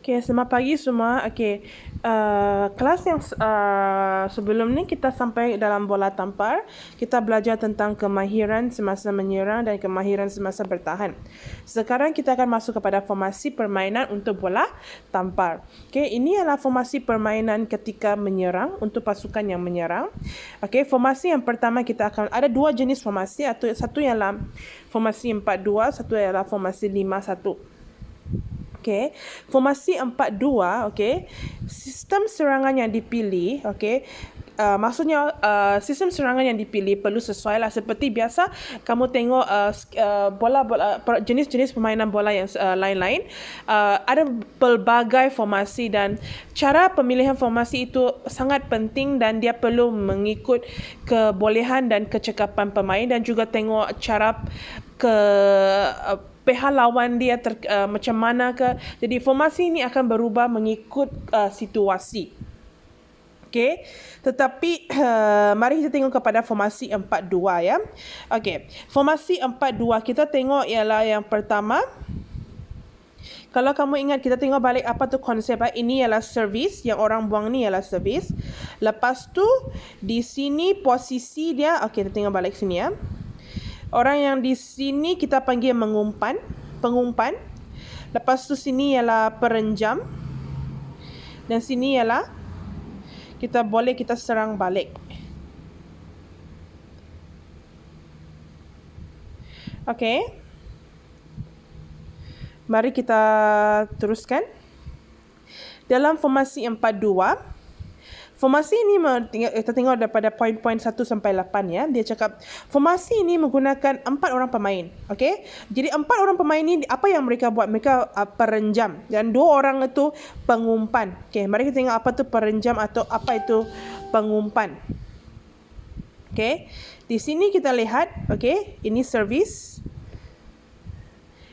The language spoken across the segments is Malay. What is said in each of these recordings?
Okay, selamat pagi semua. Okay, kelas yang sebelum ni kita sampai dalam bola tampar. Kita belajar tentang kemahiran semasa menyerang dan kemahiran semasa bertahan. Sekarang kita akan masuk kepada formasi permainan untuk bola tampar. Okay, ini adalah formasi permainan ketika menyerang untuk pasukan yang menyerang. Okay, formasi yang pertama kita akan ada dua jenis formasi. Satu ialah formasi 4-2, satu ialah formasi 5-1. Okay, formasi 4-2, okay, sistem serangan yang dipilih, okay, maksudnya sistem serangan yang dipilih perlu sesuai lah. Seperti biasa kamu tengok jenis-jenis permainan bola yang lain-lain, ada pelbagai formasi dan cara pemilihan formasi itu sangat penting dan dia perlu mengikut kebolehan dan kecekapan pemain dan juga tengok cara pihak lawan dia macam mana ke. Jadi formasi ini akan berubah mengikut situasi. Okay. Tetapi mari kita tengok kepada formasi 4-2 ya. Okay. Formasi 4-2 kita tengok ialah yang pertama. Kalau kamu ingat, kita tengok balik apa tu konsep. Ini ialah servis. Yang orang buang ni ialah servis. Lepas tu di sini posisi dia. Okay, kita tengok balik sini ya. Orang yang di sini kita panggil pengumpan. Lepas tu sini ialah perenjam. Dan sini ialah kita serang balik. Okey. Mari kita teruskan. Dalam formasi 4-2, formasi ini kita tengok daripada poin-poin 1 sampai 8 ya. Dia cakap formasi ini menggunakan 4 orang pemain. Okey. Jadi 4 orang pemain ini apa yang mereka buat? Mereka perenjam dan 2 orang itu pengumpan. Okey, mari kita tengok apa tu perenjam atau apa itu pengumpan. Okey. Di sini kita lihat, okey, ini servis.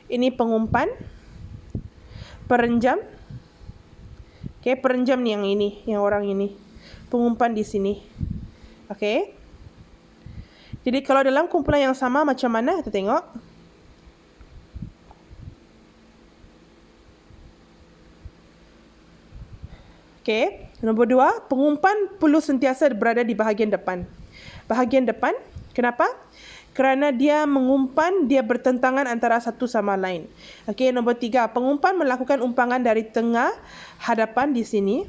Ini pengumpan. Perenjam. Okey, perenjam ni yang ini, yang orang ini. Pengumpan di sini. Okey. Jadi kalau dalam kumpulan yang sama macam mana? Kita tengok. Okey. Nombor 2, pengumpan perlu sentiasa berada di bahagian depan. Bahagian depan. Kenapa? Kerana dia mengumpan, dia bertentangan antara satu sama lain. Okey, nombor 3, pengumpan melakukan umpangan dari tengah hadapan di sini.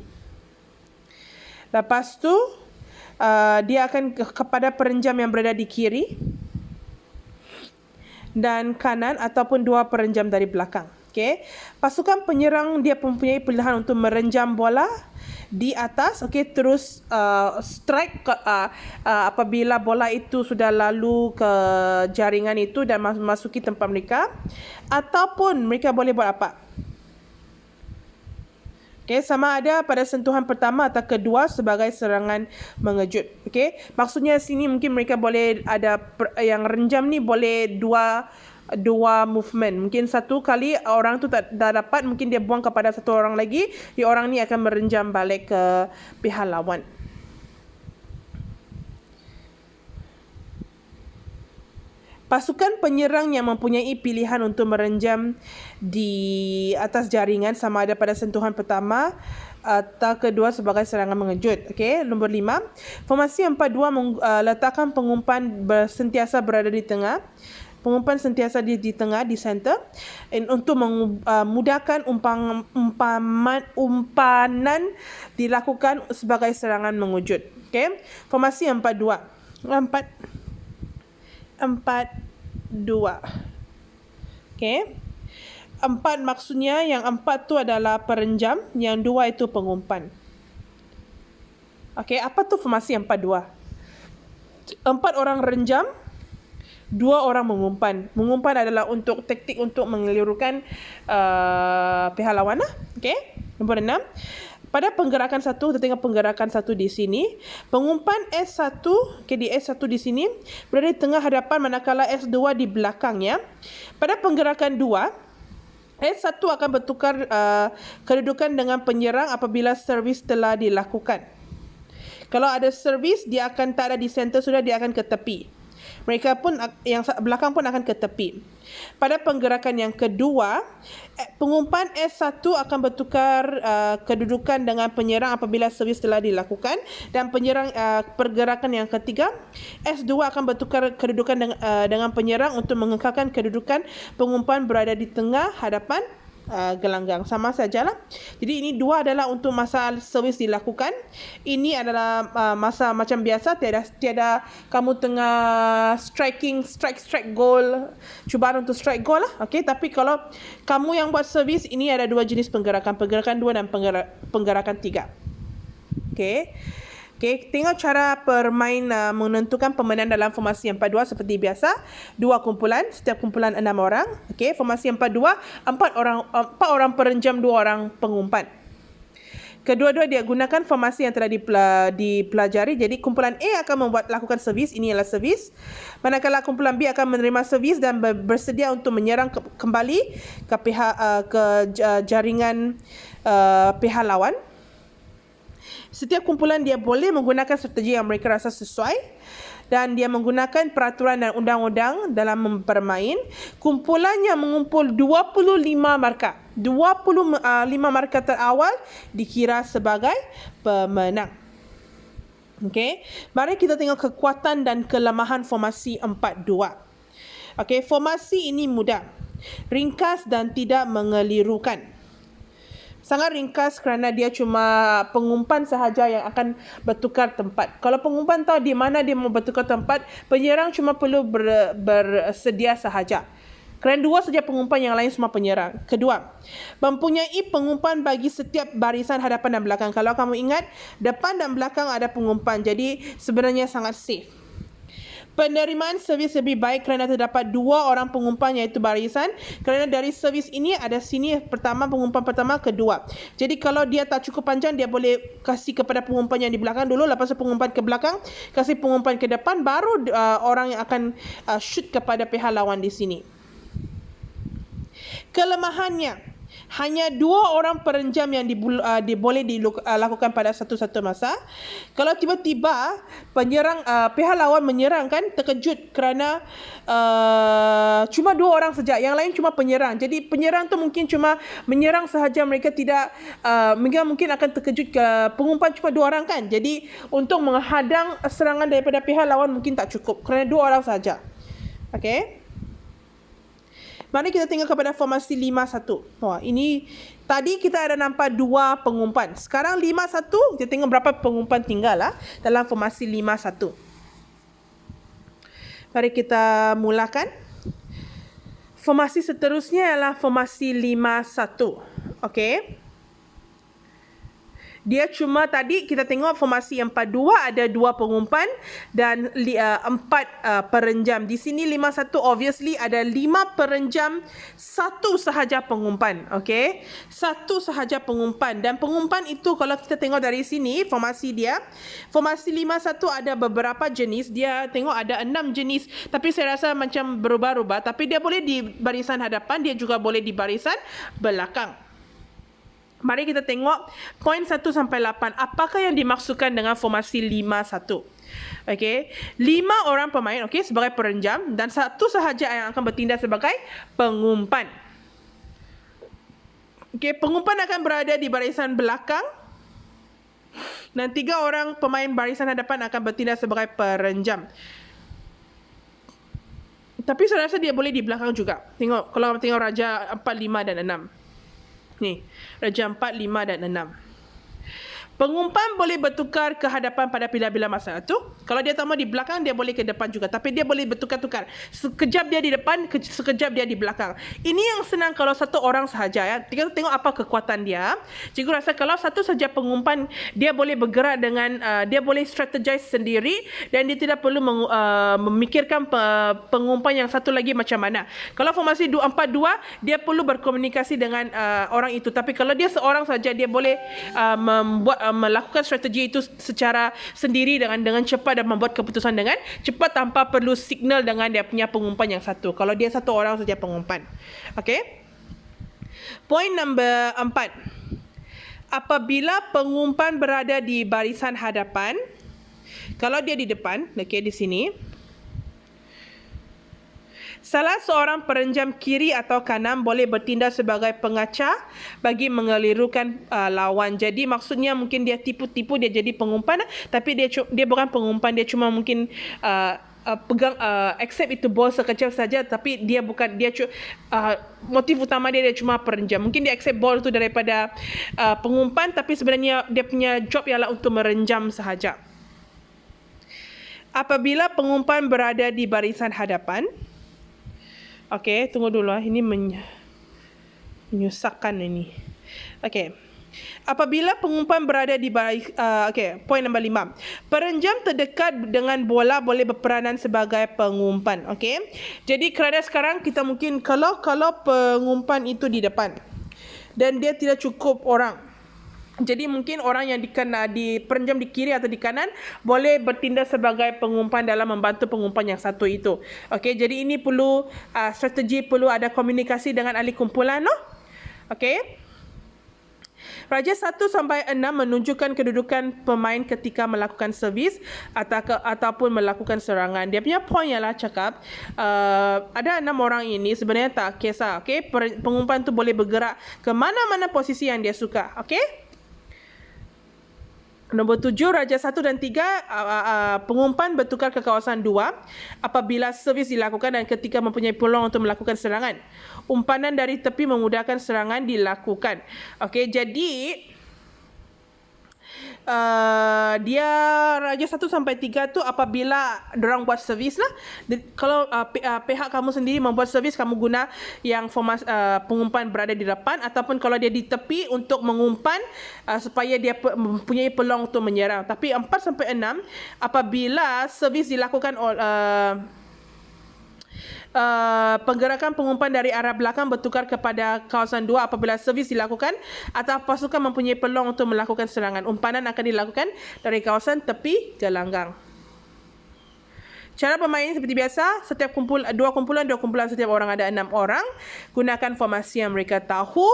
Lepas tu dia akan kepada perenjam yang berada di kiri dan kanan ataupun 2 perenjam dari belakang. Okey. Pasukan penyerang dia mempunyai pilihan untuk merenjam bola di atas, okey, terus strike apabila bola itu sudah lalu ke jaringan itu dan masuki tempat mereka, ataupun mereka boleh buat apa? Okay, sama ada pada sentuhan pertama atau kedua sebagai serangan mengejut. Okay, maksudnya sini mungkin mereka boleh ada yang renjam ni boleh dua movement. Mungkin satu kali orang tu tak dapat, mungkin dia buang kepada satu orang lagi, orang ni akan merenjam balik ke pihak lawan. Pasukan penyerang yang mempunyai pilihan untuk merenjam di atas jaringan sama ada pada sentuhan pertama atau kedua sebagai serangan mengejut. Okey, nombor 5. Formasi 4-2 letakkan pengumpan sentiasa berada di tengah. Pengumpan sentiasa di tengah, di center, untuk memudahkan umpanan dilakukan sebagai serangan mengejut. Okey, formasi 4-2. 4-2. Okey. 4 maksudnya yang 4 tu adalah perenjam, yang 2 itu pengumpan. Okey, apa tu formasi 4-2? 4 orang renjam, 2 orang mengumpan. Mengumpan adalah untuk taktik untuk mengelirukan pihak lawan lah. Okey. Nombor 6. Pada penggerakan 1, kita tengok penggerakan 1 di sini. Pengumpan S1, okay, di S1 di sini berada di tengah hadapan manakala S2 di belakangnya. Pada penggerakan 2, S1 akan bertukar kedudukan dengan penyerang apabila servis telah dilakukan. Kalau ada servis, dia akan tak ada di center sudah, dia akan ke tepi. Mereka pun, yang belakang pun akan ke tepi. Pada penggerakan yang kedua, pengumpan S1 akan bertukar kedudukan dengan penyerang apabila servis telah dilakukan, dan penyerang pergerakan yang ketiga, S2 akan bertukar kedudukan dengan penyerang untuk mengekalkan kedudukan pengumpan berada di tengah hadapan gelanggang. Sama sajalah. Jadi ini dua adalah untuk masa servis dilakukan. Ini adalah masa macam biasa, tiada kamu tengah strike goal, cubaan untuk strike goal lah. Okey, tapi kalau kamu yang buat servis, ini ada dua jenis penggerakan 2 dan penggerakan 3. Okey. Okey, tengok cara permain menentukan pemenang dalam formasi 4-2 seperti biasa. 2 kumpulan, setiap kumpulan 6 orang. Okey, formasi 4-2, 4 orang perenjam, 2 orang pengumpan. Kedua-dua dia gunakan formasi yang telah dipelajari. Jadi kumpulan A akan lakukan servis, ini adalah servis. Manakala kumpulan B akan menerima servis dan bersedia untuk menyerang kembali ke jaringan pihak lawan. Setiap kumpulan dia boleh menggunakan strategi yang mereka rasa sesuai, dan dia menggunakan peraturan dan undang-undang dalam bermain. Kumpulan yang mengumpul 25 markah, 25 markah terawal dikira sebagai pemenang. Okey, mari kita tengok kekuatan dan kelemahan formasi 4-2. Okey, formasi ini mudah, ringkas dan tidak mengelirukan. Sangat ringkas kerana dia cuma pengumpan sahaja yang akan bertukar tempat. Kalau pengumpan tahu di mana dia mau bertukar tempat, penyerang cuma perlu bersedia sahaja. Kerana 2 saja pengumpan, yang lain semua penyerang. Kedua, mempunyai pengumpan bagi setiap barisan hadapan dan belakang. Kalau kamu ingat, depan dan belakang ada pengumpan. Jadi sebenarnya sangat safe. Penerimaan servis lebih baik kerana terdapat 2 orang pengumpan, iaitu barisan. Kerana dari servis ini ada sini pertama, pengumpan pertama, kedua. Jadi kalau dia tak cukup panjang, dia boleh kasih kepada pengumpan yang di belakang dulu, lepas tu pengumpan ke belakang, kasih pengumpan ke depan, baru orang yang akan shoot kepada pihak lawan di sini. Kelemahannya, hanya 2 orang perenjam yang boleh dilakukan pada satu-satu masa. Kalau tiba-tiba penyerang pihak lawan menyerang, kan terkejut kerana cuma 2 orang saja, yang lain cuma penyerang. Jadi penyerang tu mungkin cuma menyerang sahaja, mereka tidak mungkin akan terkejut ke pengumpan cuma 2 orang kan. Jadi untuk menghadang serangan daripada pihak lawan mungkin tak cukup kerana 2 orang saja. Okey. Mari kita tengok kepada formasi 5-1. Wah, ini tadi kita ada nampak 2 pengumpan. Sekarang 5-1, kita tengok berapa pengumpan tinggal lah dalam formasi 5-1. Mari kita mulakan. Formasi seterusnya ialah formasi 5-1. Okey. Dia cuma tadi kita tengok formasi 4-2 ada 2 pengumpan dan 4 perenjam. Di sini 5-1 obviously ada 5 perenjam, 1 sahaja pengumpan. Okey. 1 sahaja pengumpan, dan pengumpan itu kalau kita tengok dari sini formasi dia, formasi 5-1 ada beberapa jenis. Dia tengok ada 6 jenis, tapi saya rasa macam berubah-ubah, tapi dia boleh di barisan hadapan, dia juga boleh di barisan belakang. Mari kita tengok poin 1 sampai 8. Apakah yang dimaksudkan dengan formasi 5-1? Okey, 5 orang pemain, okey, sebagai perenjam, dan 1 sahaja yang akan bertindak sebagai pengumpan. Okey, pengumpan akan berada di barisan belakang, dan 3 orang pemain barisan hadapan akan bertindak sebagai perenjam. Tapi saya rasa dia boleh di belakang juga. Tengok, kalau tengok Raja 4, 5 dan 6. Ni, Raja 4, 5 dan 6. Pengumpan boleh bertukar ke hadapan pada bila-bila masa itu. Kalau dia tak mau di belakang, dia boleh ke depan juga. Tapi dia boleh bertukar-tukar. Sekejap dia di depan, sekejap dia di belakang. Ini yang senang kalau 1 orang sahaja. Ya. Kita tengok apa kekuatan dia. Cikgu rasa kalau 1 saja pengumpan, dia boleh bergerak dengan, dia boleh strategize sendiri, dan dia tidak perlu memikirkan pengumpan yang satu lagi macam mana. Kalau formasi 4-2, dia perlu berkomunikasi dengan orang itu. Tapi kalau dia seorang saja, dia boleh melakukan strategi itu secara sendiri dengan cepat, dan membuat keputusan dengan cepat tanpa perlu signal dengan dia punya pengumpan yang satu. Kalau dia 1 orang saja pengumpan. Okey. Poin nombor 4. Apabila pengumpan berada di barisan hadapan, kalau dia di depan, okey, di sini, Salah seorang perenjam kiri atau kanan boleh bertindak sebagai pengacah bagi mengelirukan lawan. Jadi maksudnya mungkin dia tipu-tipu, dia jadi pengumpan, tapi dia bukan pengumpan, dia cuma mungkin pegang accept itu bola sekecil saja, tapi dia bukan motif utama dia cuma perenjam. Mungkin dia accept bola itu daripada pengumpan, tapi sebenarnya dia punya job ialah untuk merenjam sahaja. Apabila pengumpan berada di barisan hadapan, okey, tunggu dulu ini menyusahkan ini. Okey. Apabila pengumpan berada di poin nombor 5. Perenjam terdekat dengan bola boleh berperanan sebagai pengumpan. Okey. Jadi kerana sekarang kita mungkin kalau pengumpan itu di depan dan dia tidak cukup orang, jadi mungkin orang yang di perenjam di kiri atau di kanan boleh bertindak sebagai pengumpan dalam membantu pengumpan yang satu itu. Okey, jadi ini perlu strategi, perlu ada komunikasi dengan ahli kumpulan, no? Okey. Raja 1 sampai 6 menunjukkan kedudukan pemain ketika melakukan servis ataupun melakukan serangan. Dia punya point ialah cakap ada 6 orang ini sebenarnya tak kisah. Okey, pengumpan tu boleh bergerak ke mana-mana posisi yang dia suka. Okey. Nombor 7, Raja 1 dan 3, pengumpan bertukar ke kawasan 2 apabila servis dilakukan dan ketika mempunyai peluang untuk melakukan serangan. Umpanan dari tepi memudahkan serangan dilakukan. Okey, jadi dia Raja 1 sampai 3 tu apabila dorang buat servis lah. Kalau pihak kamu sendiri membuat servis, kamu guna yang formasi pengumpan berada di depan, ataupun kalau dia di tepi untuk mengumpan supaya dia mempunyai peluang untuk menyerang. Tapi 4 sampai 6 apabila servis dilakukan penggerakan pengumpan dari arah belakang bertukar kepada kawasan 2 apabila servis dilakukan atau pasukan mempunyai peluang untuk melakukan serangan. Umpanan akan dilakukan dari kawasan tepi gelanggang. Cara bermain seperti biasa, setiap dua kumpulan setiap orang ada 6 orang. Gunakan formasi yang mereka tahu.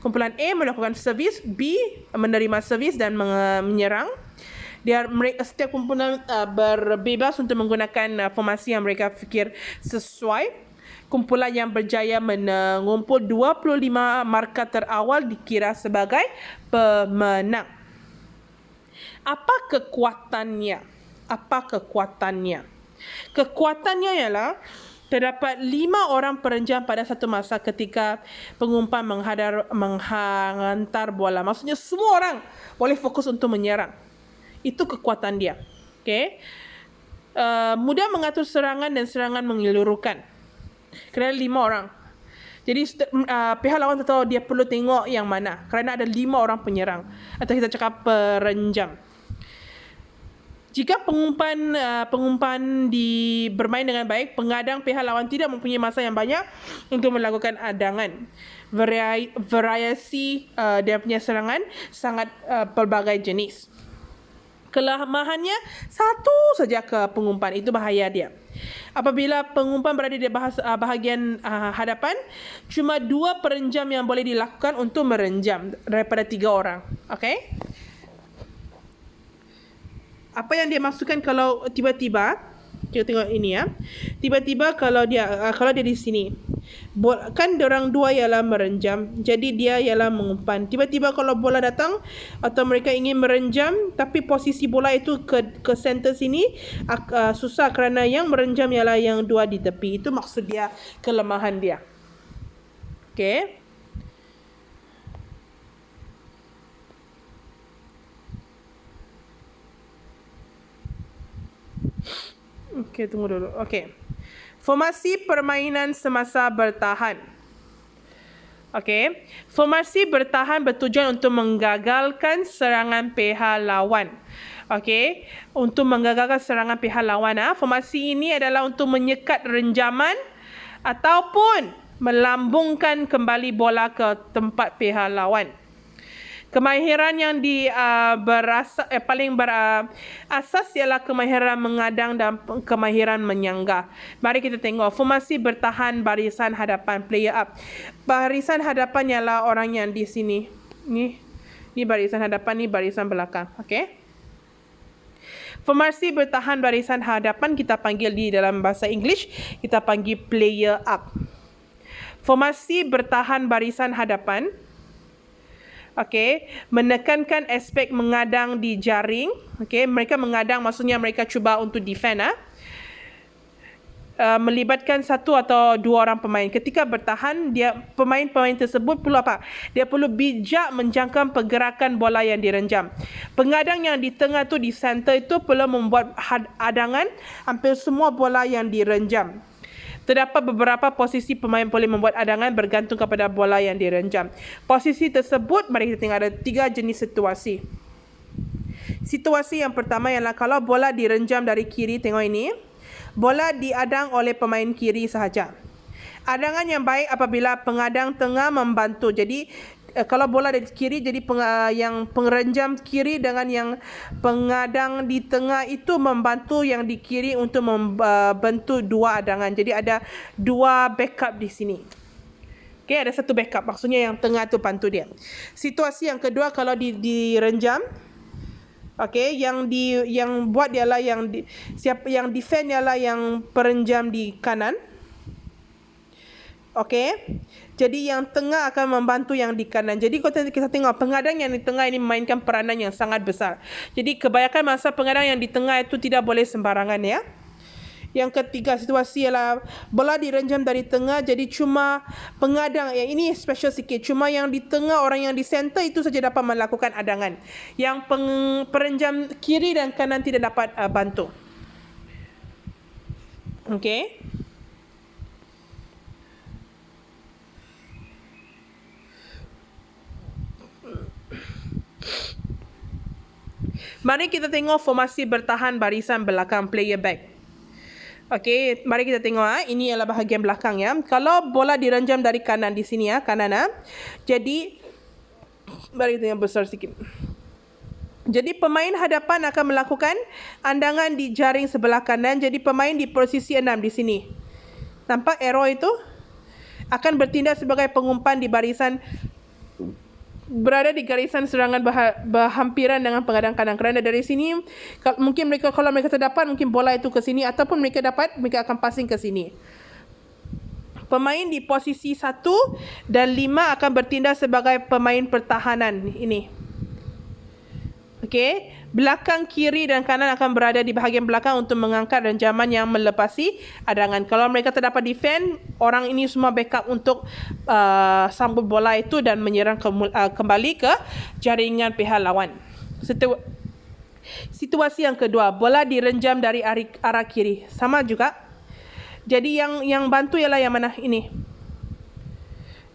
Kumpulan A melakukan servis, B menerima servis dan menyerang. Setiap kumpulan berbebas untuk menggunakan formasi yang mereka fikir sesuai. Kumpulan yang berjaya mengumpul 25 markah terawal dikira sebagai pemenang. Apa kekuatannya? Kekuatannya ialah terdapat 5 orang perenjam pada satu masa ketika pengumpan menghantar bola. Maksudnya semua orang boleh fokus untuk menyerang. Itu kekuatan dia. Okay? Mudah mengatur serangan dan serangan menyeluruhkan. Kerana 5 orang. Jadi pihak lawan tahu dia perlu tengok yang mana. Kerana ada 5 orang penyerang. Atau kita cakap perenjam. Jika pengumpan bermain dengan baik, pengadang pihak lawan tidak mempunyai masa yang banyak untuk melakukan adangan. Variasi dia punya serangan sangat pelbagai jenis. Kelemahannya satu saja ke pengumpan, itu bahaya dia. Apabila pengumpan berada di bahagian hadapan, cuma 2 perenjam yang boleh dilakukan untuk merenjam daripada 3 orang. Okey? Apa yang dia maksudkan kalau tiba-tiba, kita tengok ini ya. Tiba-tiba kalau dia di sini, kan diorang 2 ialah merenjam, jadi dia ialah mengumpan. Tiba-tiba kalau bola datang atau mereka ingin merenjam, tapi posisi bola itu ke center sini susah kerana yang merenjam ialah yang 2 di tepi. Itu maksud dia, kelemahan dia. Okey. Okey, tunggu dulu. Okey. Formasi permainan semasa bertahan. Okey. Formasi bertahan bertujuan untuk menggagalkan serangan pihak lawan. Okey. Untuk menggagalkan serangan pihak lawan. Formasi ini adalah untuk menyekat renjaman ataupun melambungkan kembali bola ke tempat pihak lawan. Kemahiran yang paling berasas ialah kemahiran mengadang dan kemahiran menyanggah. Mari kita tengok formasi bertahan barisan hadapan, player up. Barisan hadapan ialah orang yang di sini. Ni barisan hadapan, ni barisan belakang. Okey. Formasi bertahan barisan hadapan kita panggil di dalam bahasa English, kita panggil player up. Formasi bertahan barisan hadapan, okey, menekankan aspek mengadang di jaring. Okey, mereka mengadang maksudnya mereka cuba untuk defend melibatkan satu atau dua orang pemain. Ketika bertahan, pemain-pemain tersebut perlu apa? Dia perlu bijak menjangka pergerakan bola yang direnjam. Pengadang yang di tengah tu, di center itu perlu membuat adangan hampir semua bola yang direnjam. Terdapat beberapa posisi pemain boleh membuat adangan bergantung kepada bola yang direnjam. Posisi tersebut, mari kita tengok ada 3 jenis situasi. Situasi yang pertama ialah kalau bola direnjam dari kiri, tengok ini. Bola diadang oleh pemain kiri sahaja. Adangan yang baik apabila pengadang tengah membantu. Jadi kalau bola dari kiri, jadi yang pengerenjam kiri dengan yang pengadang di tengah itu membantu yang di kiri untuk membentuk dua adangan. Jadi ada dua backup di sini. Okay, ada satu backup. Maksudnya yang tengah tu bantu dia. Situasi yang kedua kalau direnjam. Okey, yang buat ialah yang defend ialah yang perenjam di kanan. Okey. Jadi yang tengah akan membantu yang di kanan. Jadi kita tengok pengadang yang di tengah ini memainkan peranan yang sangat besar. Jadi kebanyakan masa pengadang yang di tengah itu tidak boleh sembarangan ya. Yang ketiga situasi ialah bola direnjam dari tengah, jadi cuma pengadang, yang ini special sikit, cuma yang di tengah, orang yang di center itu saja dapat melakukan adangan. Yang perenjam kiri dan kanan tidak dapat bantu. Okey. Mari kita tengok formasi bertahan barisan belakang, player back. Okey, mari kita tengok ini adalah bahagian belakang ya. Kalau bola direnjam dari kanan di sini kanan Jadi mari kita tengok besar sikit. Jadi pemain hadapan akan melakukan andangan di jaring sebelah kanan. Jadi pemain di posisi 6 di sini. Nampak arrow itu? Akan bertindak sebagai pengumpan di barisan, berada di garisan serangan berhampiran dengan pengadang kanan. Kerana dari sini mungkin kalau mereka terdapat, mungkin bola itu ke sini, ataupun mereka akan passing ke sini. Pemain di posisi 1 dan 5 akan bertindak sebagai pemain pertahanan ini. Okey, belakang kiri dan kanan akan berada di bahagian belakang untuk mengangkat renjaman yang melepasi adangan. Kalau mereka terdapat defend, orang ini semua backup untuk sambut bola itu dan menyerang kembali ke jaringan pihak lawan. Situasi yang kedua, bola direnjam dari arah kiri. Sama juga. Jadi yang bantu ialah yang mana? Ini.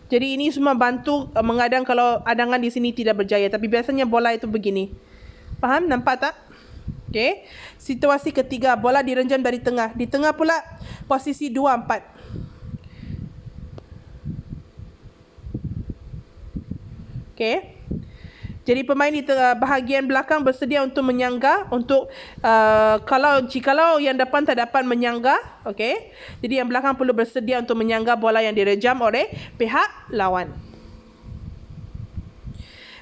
Jadi ini semua bantu mengadang kalau adangan di sini tidak berjaya. Tapi biasanya bola itu begini. Faham? Nampak tak? Okey. Situasi ketiga, bola direnjam dari tengah. Di tengah pula posisi 2, 4. Okey. Jadi pemain di bahagian belakang bersedia untuk menyangga, untuk jikalau yang depan tak dapat menyangga, okey. Jadi yang belakang perlu bersedia untuk menyangga bola yang direjam oleh pihak lawan.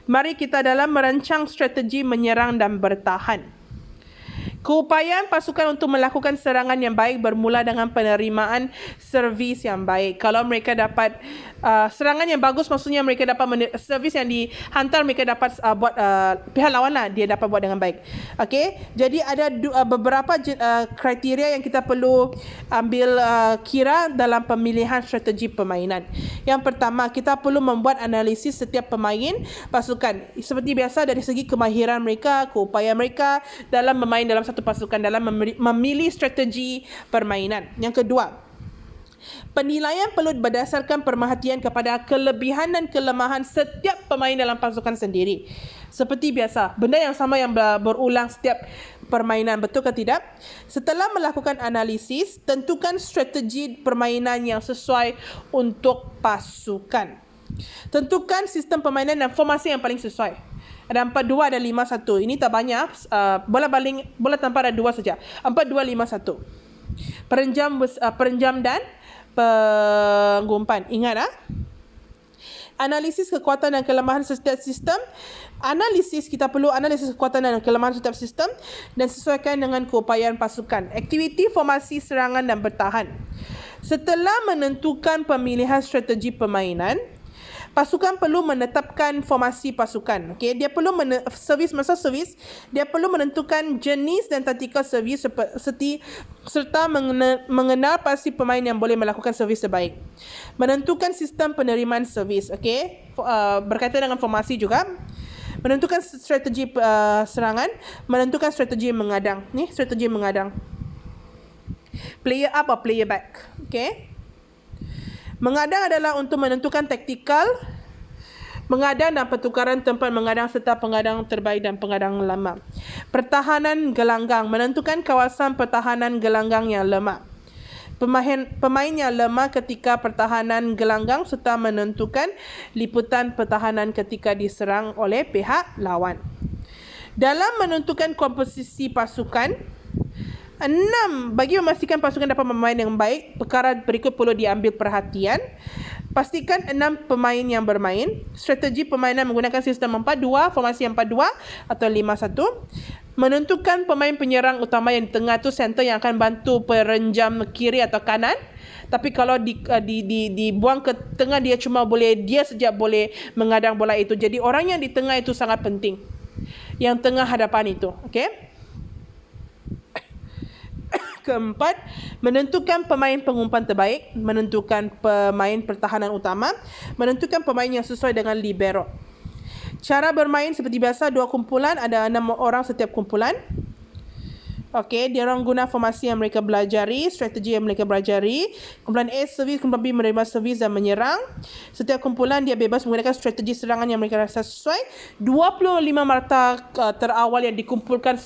Mari kita dalam merancang strategi menyerang dan bertahan. Keupayaan pasukan untuk melakukan serangan yang baik bermula dengan penerimaan servis yang baik. Kalau mereka dapat serangan yang bagus, maksudnya mereka dapat servis yang dihantar, mereka dapat buat pihak lawan lah, dia dapat buat dengan baik. Okey, jadi ada beberapa kriteria yang kita perlu ambil kira dalam pemilihan strategi permainan. Yang pertama, kita perlu membuat analisis setiap pemain pasukan. Seperti biasa dari segi kemahiran mereka, keupayaan mereka dalam bermain dalam satu pasukan, dalam memilih strategi permainan. Yang kedua, penilaian perlu berdasarkan perhatian kepada kelebihan dan kelemahan setiap pemain dalam pasukan sendiri. Seperti biasa, benda yang sama yang berulang setiap permainan, betul ke tidak? Setelah melakukan analisis, tentukan strategi permainan yang sesuai untuk pasukan. Tentukan sistem permainan dan formasi yang paling sesuai. Ada 4-2, ada 5-1. Ini tak banyak. Bola tanpa ada 2 saja. 4-2-5-1. Perenjam dan pengumpan. Ingat Analisis kekuatan dan kelemahan setiap sistem. Kita perlu analisis kekuatan dan kelemahan setiap sistem dan sesuaikan dengan keupayaan pasukan. Aktiviti formasi serangan dan bertahan. Setelah menentukan pemilihan strategi permainan, pasukan perlu menetapkan formasi pasukan. Okey, dia perlu masa servis, dia perlu menentukan jenis dan taktikal servis serta mengenal pasti pemain yang boleh melakukan servis terbaik. Menentukan sistem penerimaan servis. Okey, berkaitan dengan formasi juga. Menentukan strategi serangan, menentukan strategi mengadang. Ni strategi mengadang. Player up atau player back. Okey. Mengadang adalah untuk menentukan taktikal mengadang dan pertukaran tempat mengadang serta pengadang terbaik dan pengadang lama. Pertahanan gelanggang, menentukan kawasan pertahanan gelanggang yang lemah. Pemain yang lemah ketika pertahanan gelanggang serta menentukan liputan pertahanan ketika diserang oleh pihak lawan. Dalam menentukan komposisi pasukan, 6. Bagi memastikan pasukan dapat bermain dengan baik, perkara berikut perlu diambil perhatian. Pastikan 6 pemain yang bermain. Strategi permainan menggunakan sistem 4-2, formasi 4-2 atau 5-1. Menentukan pemain penyerang utama yang di tengah tu center yang akan bantu perenjam kiri atau kanan. Tapi kalau dibuang ke tengah, dia saja boleh mengadang bola itu. Jadi orang yang di tengah itu sangat penting. Yang tengah hadapan itu. Okey. Keempat, menentukan pemain pengumpan terbaik, menentukan pemain pertahanan utama, menentukan pemain yang sesuai dengan libero. Cara bermain seperti biasa, 2 kumpulan, ada 6 orang setiap kumpulan. Okey, dia orang guna formasi yang mereka belajari, strategi yang mereka belajari. Kumpulan A servis, kumpulan B menerima servis dan menyerang. Setiap kumpulan dia bebas menggunakan strategi serangan yang mereka rasa sesuai. 25 marta terawal yang dikumpulkan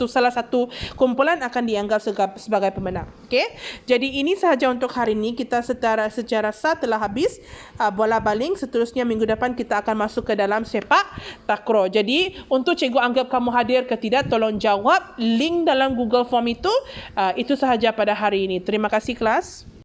salah satu kumpulan akan dianggap sebagai pemenang. Okey. Jadi ini sahaja untuk hari ini. Kita secara sah telah habis bola baling. Seterusnya minggu depan kita akan masuk ke dalam sepak takraw. Jadi untuk cikgu anggap kamu hadir ke tidak, tolong jawab link dalam Google Form itu. Itu sahaja pada hari ini. Terima kasih kelas.